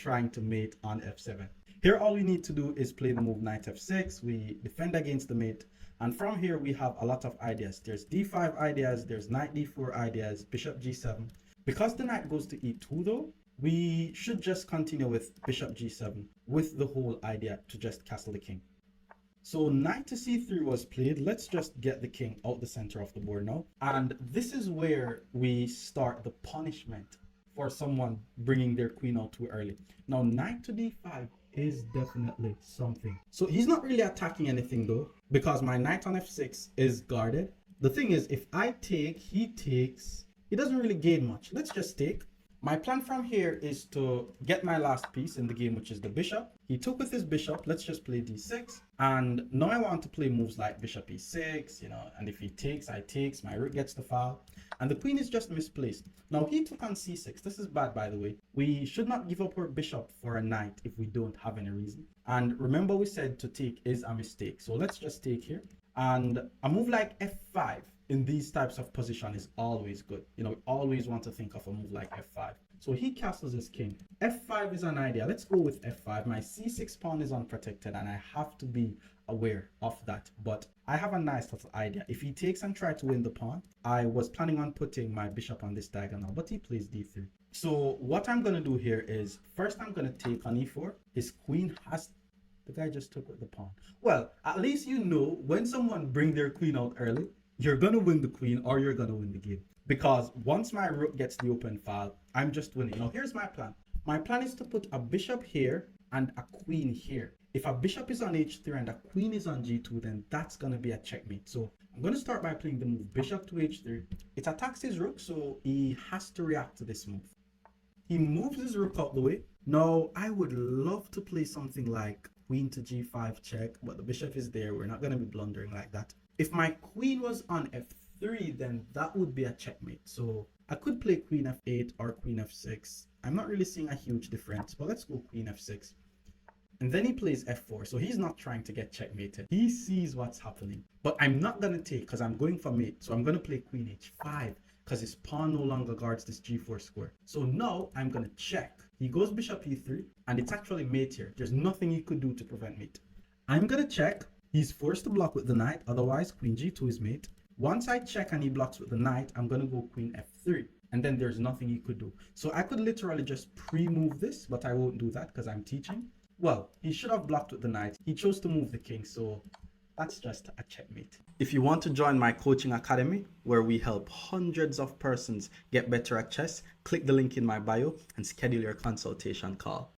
trying to mate on f7. Here, all we need to do is play the move knight f6. We defend against the mate. And from here, we have a lot of ideas. There's d5 ideas, there's knight d4 ideas, bishop g7. Because the knight goes to e2 though, we should just continue with bishop g7 with the whole idea to just castle the king. So knight to c3 was played. Let's just get the king out the center of the board now. And this is where we start the punishment for someone bringing their queen out too early. Now knight to d5 is definitely something. So he's not really attacking anything though, because my knight on f6 is guarded. The thing is, if I take, he takes, he doesn't really gain much. Let's just take. My plan from here is to get my last piece in the game, which is the bishop. He took with his bishop. Let's just play d6. And now I want to play moves like bishop e6, and if he takes, I takes, my rook gets the file. And the queen is just misplaced. Now he took on c6. This is bad, by the way. We should not give up our bishop for a knight if we don't have any reason. And remember, we said to take is a mistake. So let's just take here. And a move like f5 in these types of position is always good. We always want to think of a move like f5. So he castles his king. f5 is an idea. Let's go with f5. My c6 pawn is unprotected and I have to be aware of that. But I have a nice little idea. If he takes and tries to win the pawn, I was planning on putting my bishop on this diagonal, but he plays d3. So what I'm going to do here is, first I'm going to take on e4. His queen has... The guy just took with the pawn. Well, at least when someone bring their queen out early, you're going to win the queen or you're going to win the game. Because once my rook gets the open file, I'm just winning. Now, here's my plan. My plan is to put a bishop here and a queen here. If a bishop is on h3 and a queen is on g2, then that's going to be a checkmate. So I'm going to start by playing the move bishop to h3. It attacks his rook, so he has to react to this move. He moves his rook out the way. Now, I would love to play something like queen to g5 check, but the bishop is there. We're not going to be blundering like that. If my queen was on f3, then that would be a checkmate. So I could play queen f8 or queen f6. I'm not really seeing a huge difference, but let's go queen f6. And then he plays f4. So he's not trying to get checkmated. He sees what's happening. But I'm not going to take because I'm going for mate. So I'm going to play queen h5 because his pawn no longer guards this g4 square. So now I'm going to check. He goes bishop e3 and it's actually mate here. There's nothing he could do to prevent mate. I'm going to check. He's forced to block with the knight, otherwise queen g2 is mate. Once I check and he blocks with the knight, I'm going to go queen f3. And then there's nothing he could do. So I could literally just pre-move this, but I won't do that because I'm teaching. Well, he should have blocked with the knight. He chose to move the king, so that's just a checkmate. If you want to join my coaching academy, where we help hundreds of persons get better at chess, click the link in my bio and schedule your consultation call.